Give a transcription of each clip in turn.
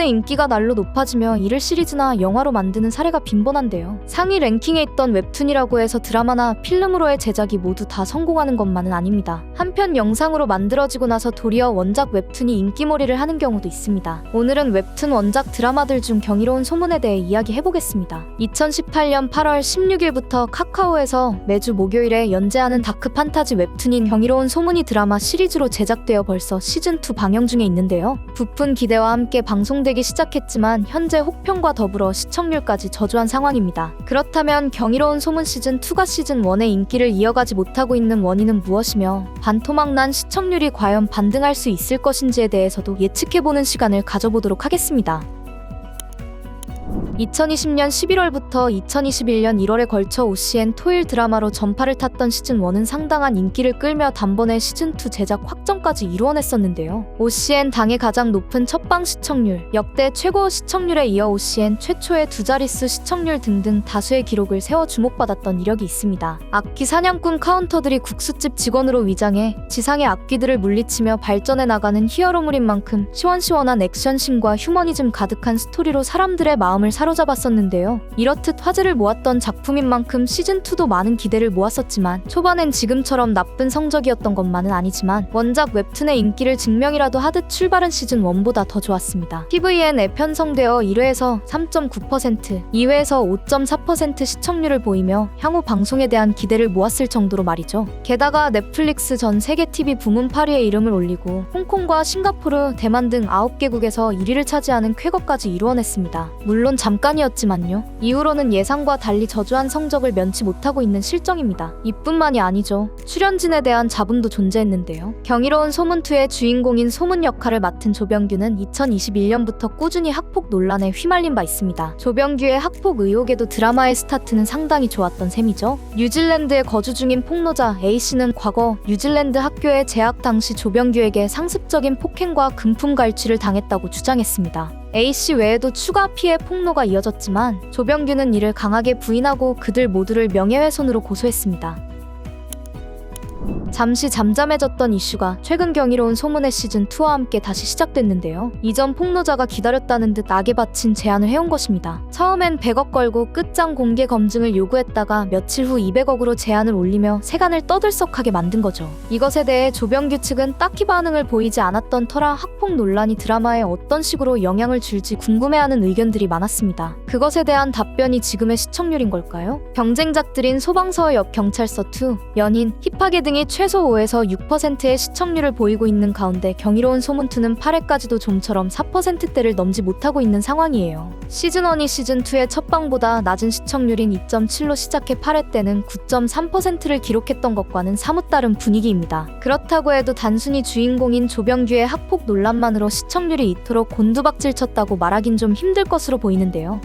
웹툰의 인기가 날로 높아지며 이를 시리즈나 영화로 만드는 사례가 빈번한데요. 상위 랭킹에 있던 웹툰이라고 해서 드라마나 필름으로의 제작이 모두 다 성공하는 것만은 아닙니다. 한편 영상으로 만들어지고 나서 도리어 원작 웹툰이 인기몰이를 하는 경우도 있습니다. 오늘은 웹툰 원작 드라마들 중 경이로운 소문에 대해 이야기해보겠습니다. 2018년 8월 16일부터 카카오에서 매주 목요일에 연재하는 다크 판타지 웹툰인 경이로운 소문이 드라마 시리즈로 제작되어 벌써 시즌2 방영 중에 있는데요. 부푼 기대와 함께 방송되기 시작했지만 현재 혹평과 더불어 시청률까지 저조한 상황입니다. 그렇다면 경이로운 소문 시즌2가 시즌1의 인기를 이어가지 못하고 있는 원인은 무엇이며 반토막난 시청률이 과연 반등할 수 있을 것인지에 대해서도 예측해보는 시간을 가져보도록 하겠습니다. 2020년 11월부터 2021년 1월에 걸쳐 OCN 토일 드라마로 전파를 탔던 시즌1은 상당한 인기를 끌며 단번에 시즌2 제작 확정까지 이루어냈었는데요. OCN 당의 가장 높은 첫방 시청률, 역대 최고 시청률에 이어 OCN 최초의 두 자릿수 시청률 등등 다수의 기록을 세워 주목받았던 이력이 있습니다. 악귀 사냥꾼 카운터들이 국수집 직원으로 위장해 지상의 악귀들을 물리치며 발전해 나가는 히어로물인 만큼 시원시원한 액션씬과 휴머니즘 가득한 스토리로 사람들의 마음을 사로잡았었는데요. 이렇듯 화제를 모았던 작품인 만큼 시즌2도 많은 기대를 모았었지만 초반엔 지금처럼 나쁜 성적이었던 것만은 아니지만 원작 웹툰의 인기를 증명이라도 하듯 출발은 시즌1보다 더 좋았습니다. TVN에 편성되어 1회에서 3.9%, 2회에서 5.4% 시청률을 보이며 향후 방송에 대한 기대를 모았을 정도로 말이죠. 게다가 넷플릭스 전 세계 TV 부문 8위에 이름을 올리고 홍콩과 싱가포르, 대만 등 9개국에서 1위를 차지하는 쾌거까지 이루어냈습니다. 물론 잠깐이었지만요. 이후로는 예상과 달리 저조한 성적을 면치 못하고 있는 실정입니다. 이뿐만이 아니죠. 출연진에 대한 잡음도 존재했는데요. 경이로운 소문2의 주인공인 소문 역할을 맡은 조병규는 2021년부터 꾸준히 학폭 논란에 휘말린 바 있습니다. 조병규의 학폭 의혹에도 드라마의 스타트는 상당히 좋았던 셈이죠. 뉴질랜드에 거주 중인 폭로자 A씨는 과거 뉴질랜드 학교에 재학 당시 조병규에게 상습적인 폭행과 금품 갈취를 당했다고 주장했습니다. A씨 외에도 추가 피해 폭로가 이어졌지만 조병규는 이를 강하게 부인하고 그들 모두를 명예훼손으로 고소했습니다. 잠시 잠잠해졌던 이슈가 최근 경이로운 소문의 시즌2와 함께 다시 시작됐는데요. 이전 폭로자가 기다렸다는 듯 악에 바친 제안을 해온 것입니다. 처음엔 100억 걸고 끝장 공개 검증을 요구했다가 며칠 후 200억으로 제안을 올리며 세간을 떠들썩하게 만든 거죠. 이것에 대해 조병규 측은 딱히 반응을 보이지 않았던 터라 학폭 논란이 드라마에 어떤 식으로 영향을 줄지 궁금해하는 의견들이 많았습니다. 그것에 대한 답변이 지금의 시청률인 걸까요? 경쟁작들인 소방서 옆 경찰서2, 연인, 힙하게 등이 최소 5에서 6%의 시청률을 보이고 있는 가운데 경이로운 소문2는 8회까지도 좀처럼 4%대를 넘지 못하고 있는 상황이에요. 시즌1이 시즌2의 첫방보다 낮은 시청률인 2.7로 시작해 8회 때는 9.3%를 기록했던 것과는 사뭇 다른 분위기입니다. 그렇다고 해도 단순히 주인공인 조병규의 학폭 논란만으로 시청률이 이토록 곤두박질 쳤다고 말하긴 좀 힘들 것으로 보이는데요.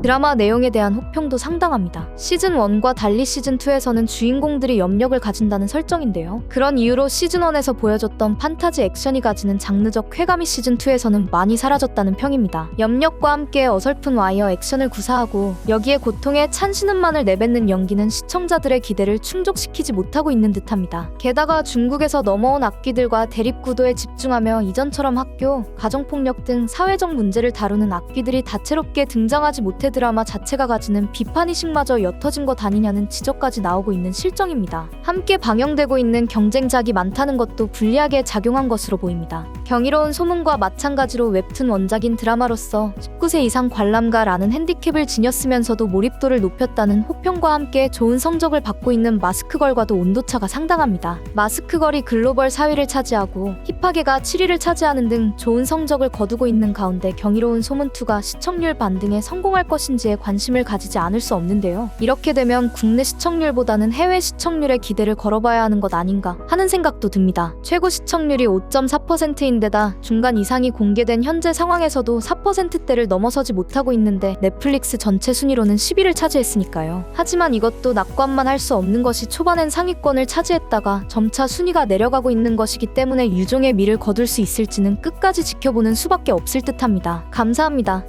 드라마 내용에 대한 혹평도 상당합니다. 시즌1과 달리 시즌2에서는 주인공들이 염력을 가진다는 설정인데요. 그런 이유로 시즌1에서 보여줬던 판타지 액션이 가지는 장르적 쾌감이 시즌2에서는 많이 사라졌다는 평입니다. 염력과 함께 어설픈 와이어 액션을 구사하고 여기에 고통에 찬 신음만을 내뱉는 연기는 시청자들의 기대를 충족시키지 못하고 있는 듯합니다. 게다가 중국에서 넘어온 악귀들과 대립구도에 집중하며 이전처럼 학교, 가정폭력 등 사회적 문제를 다루는 악귀들이 다채롭게 등장하지 못해 드라마 자체가 가지는 비판의식마저 옅어진 것 아니냐는 지적까지 나오고 있는 실정입니다. 함께 방영되고 있는 경쟁작이 많다는 것도 불리하게 작용한 것으로 보입니다. 경이로운 소문과 마찬가지로 웹툰 원작인 드라마로서 19세 이상 관람가라는 핸디캡을 지녔으면서도 몰입도를 높였다는 호평과 함께 좋은 성적을 받고 있는 마스크걸과도 온도차가 상당합니다. 마스크걸이 글로벌 4위를 차지하고 힙하게가 7위를 차지하는 등 좋은 성적을 거두고 있는 가운데 경이로운 소문2가 시청률 반등에 성공할 것인지에 관심을 가지지 않을 수 없는데요. 이렇게 되면 국내 시청률보다는 해외 시청률에 기대를 걸어봐야 하는 것 아닌가 하는 생각도 듭니다. 최고 시청률이 5.4%인데다 중간 이상이 공개된 현재 상황에서도 4%대를 넘어서지 못하고 있는데 넷플릭스 전체 순위로는 10위를 차지했으니까요. 하지만 이것도 낙관만 할 수 없는 것이 초반엔 상위권을 차지했다가 점차 순위가 내려가고 있는 것이기 때문에 유종의 미를 거둘 수 있을지는 끝까지 지켜보는 수밖에 없을 듯합니다. 감사합니다.